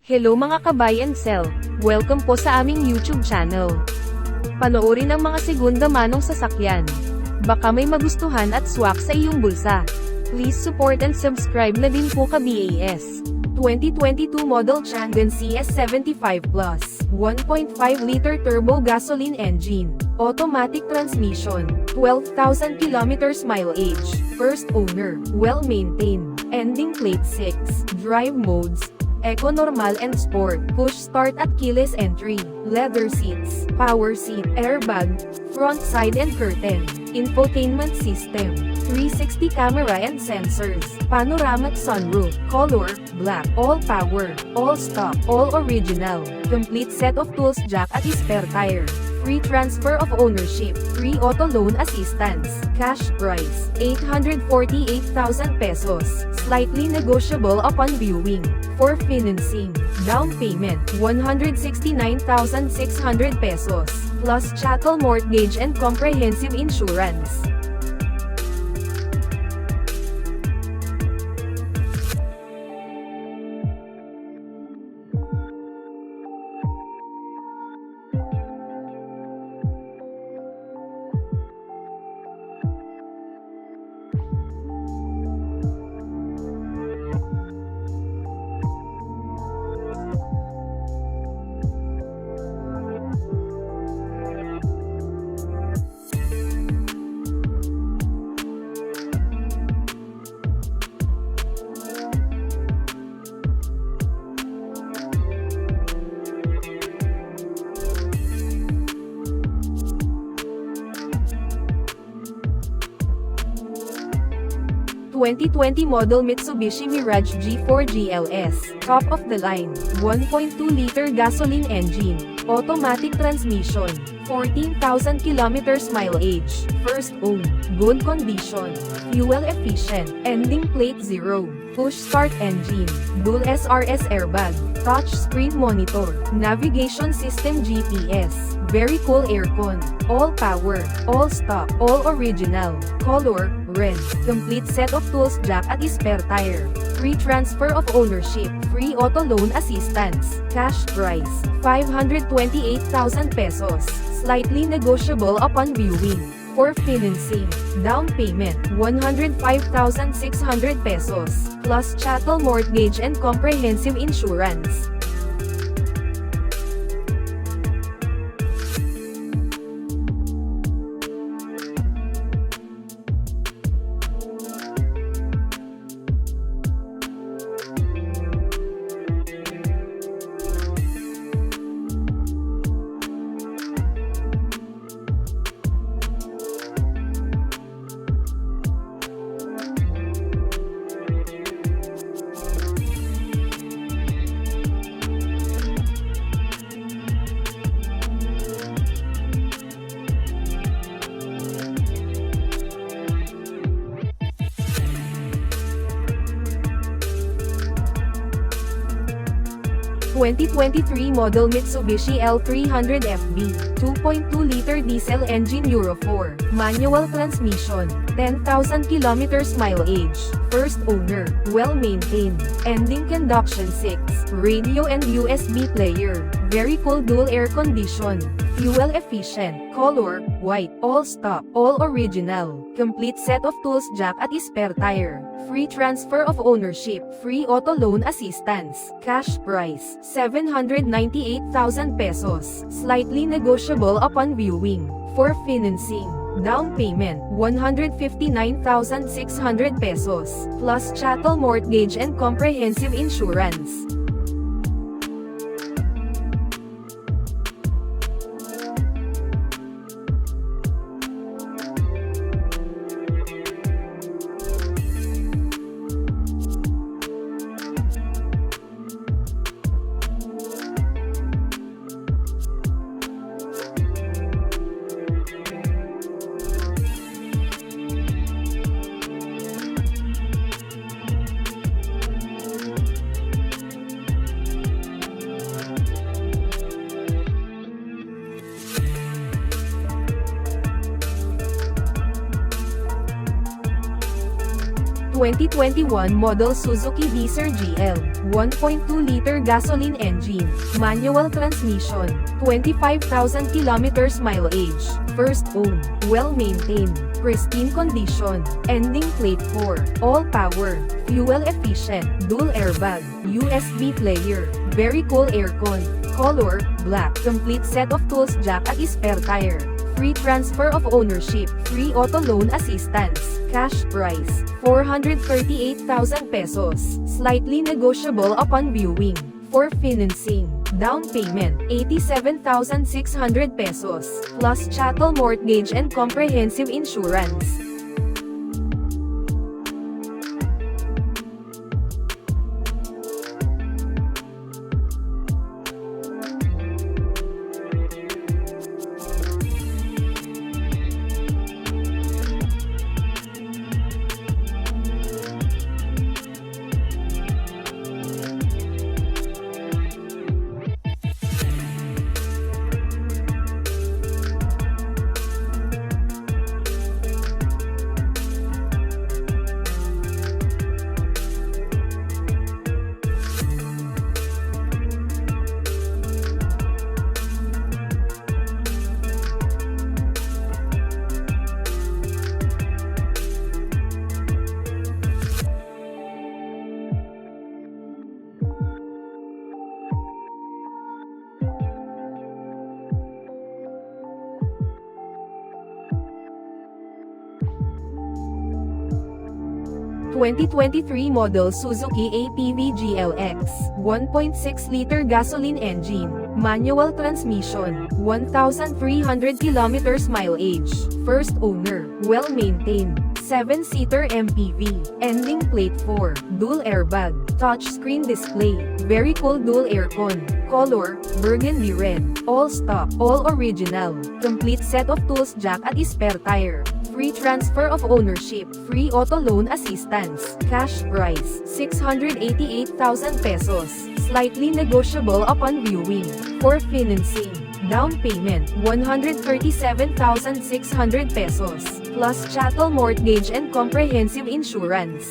Hello mga ka-buy and sell, welcome po sa aming YouTube channel. Panoorin ang mga segunda manong sasakyan. Baka may magustuhan at swak sa iyong bulsa. Please support and subscribe na din po ka-BAS. 2022 model Changan CS75 Plus, 1.5-liter turbo gasoline engine, automatic transmission, 12,000 kilometers mileage, first owner, well-maintained, ending plate 6, drive modes, Eco Normal and Sport, push start at keyless entry, leather seats, power seat, airbag, front side and curtain, infotainment system, 360 camera and sensors, panoramic sunroof, color, black, all power, all stock, all original, complete set of tools jack at spare tire. Free transfer of ownership, free auto loan assistance, cash price, 848,000 pesos, slightly negotiable upon viewing. For financing, down payment, 169,600 pesos, plus chattel mortgage and comprehensive insurance. '20 model Mitsubishi Mirage G4 GLS, top of the line, 1.2-liter gasoline engine, automatic transmission, 14,000 kilometers mileage, first owned, good condition, fuel efficient, ending plate 0, push start engine, dual SRS airbag, touch screen monitor, navigation system GPS, very cool aircon, all power, all stock, all original, color, red, complete set of tools jack at spare tire, free transfer of ownership, free auto loan assistance, cash price, 528,000 pesos, slightly negotiable upon viewing. For financing, down payment, 105,600 pesos, plus chattel mortgage and comprehensive insurance. '23 model Mitsubishi L300 FB, 2.2-liter diesel engine Euro 4, manual transmission, 10,000 kilometers mileage, first owner, well-maintained, ending conduction 6, radio and USB player, very cool dual air condition, fuel efficient, color, white, all stock, all original, complete set of tools jack at spare tire, free transfer of ownership, free auto loan assistance, cash price, 798,000 pesos, slightly negotiable upon viewing. For financing, down payment, 159,600 pesos, plus chattel mortgage and comprehensive insurance. 2021 model Suzuki Vizer GL, 1.2-liter gasoline engine, manual transmission, 25,000 kilometers mileage, first owned, well-maintained, pristine condition, ending plate 4, all-power, fuel-efficient, dual airbag, USB player, very cool aircon, color, black, complete set of tools jack at spare tire. Free transfer of ownership, free auto loan assistance, cash price, 438,000 pesos, slightly negotiable upon viewing. For financing, down payment, 87,600 pesos, plus chattel mortgage and comprehensive insurance. (2023) model Suzuki APV GLX, 1.6-liter gasoline engine, manual transmission, 1,300 kilometers mileage, first owner, well-maintained, 7-seater MPV, ending plate 4, dual airbag, touchscreen display, very cool dual aircon, color, burgundy red, all stock, all original, complete set of tools jack at spare tire. Free transfer of ownership, free auto loan assistance, cash price, 688,000 pesos, slightly negotiable upon viewing. For financing, down payment, 137,600 pesos, plus chattel mortgage and comprehensive insurance.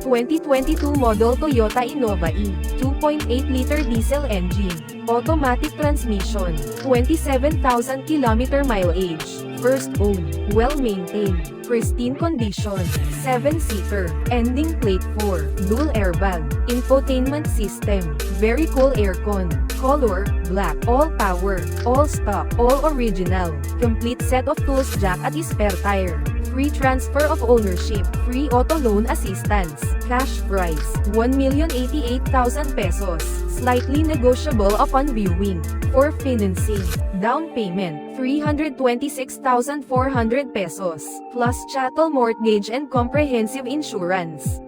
(2022 model Toyota Innova E, 2.8-liter diesel engine, automatic transmission, 27,000 km mileage, first owned, well-maintained, pristine condition, 7-seater, ending plate 4, dual airbag, infotainment system, very cool aircon, color, black, all power, all stock, all original, complete set of tools jack at spare tire. Free transfer of ownership, free auto loan assistance, cash price, 1,088,000 pesos, slightly negotiable upon viewing. For financing, down payment, 326,400 pesos, plus chattel mortgage and comprehensive insurance.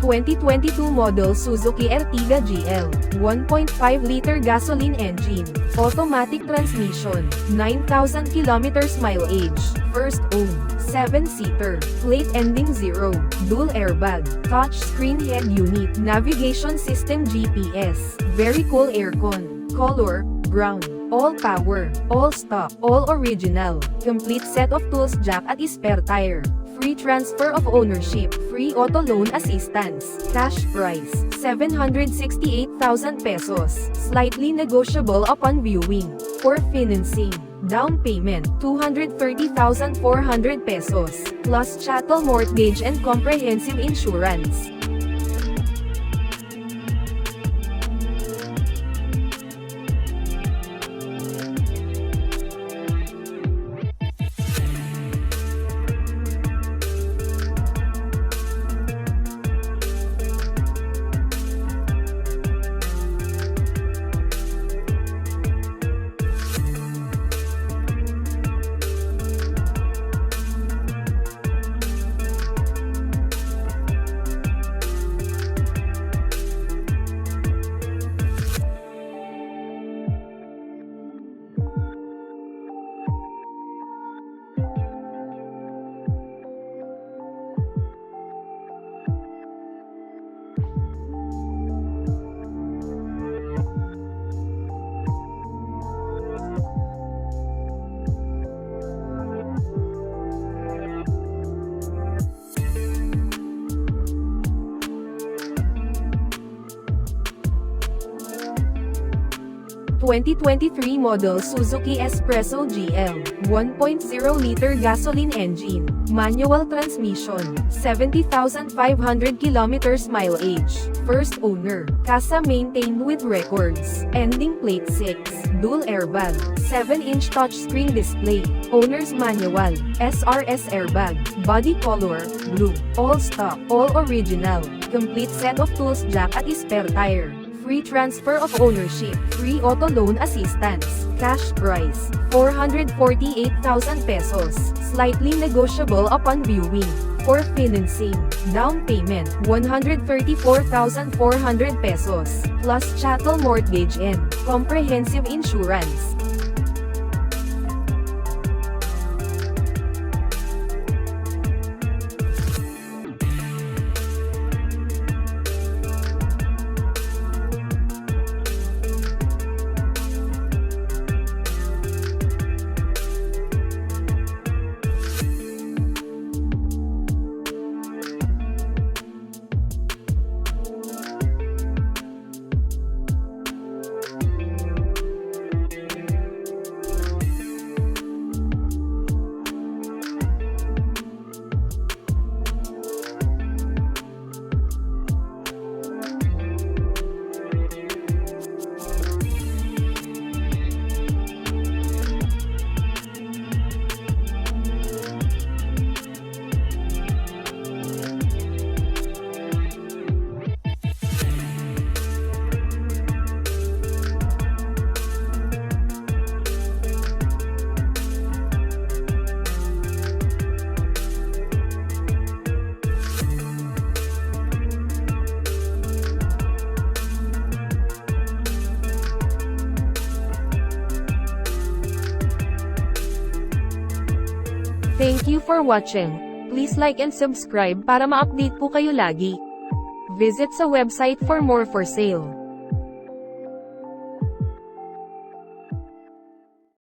2022 model Suzuki Ertiga GL, 1.5-liter gasoline engine, automatic transmission, 9,000 kilometers mileage, first owned, 7-seater, plate ending 0, dual airbag, touchscreen head unit, navigation system GPS, very cool aircon, color, brown, all power, all stock, all original, complete set of tools jack at spare tire. Free transfer of ownership, free auto loan assistance, cash price, 768,000 pesos, slightly negotiable upon viewing. For financing, down payment, 230,400 pesos, plus chattel mortgage and comprehensive insurance. (2023) model Suzuki Espresso GL, 1.0-liter gasoline engine, manual transmission, 70,500 kilometers mileage, first owner, casa maintained with records, ending plate 6, dual airbag, 7-inch touchscreen display, owner's manual, SRS airbag, body color, blue, all stock, all original, complete set of tools jack at spare tire. Free transfer of ownership, free auto loan assistance, cash price, 448,000 pesos, slightly negotiable upon viewing. For financing, down payment, 134,400 pesos, plus chattel mortgage and comprehensive insurance. Thank you for watching. Please like and subscribe para ma-update po kayo lagi. Visit sa website for more for sale.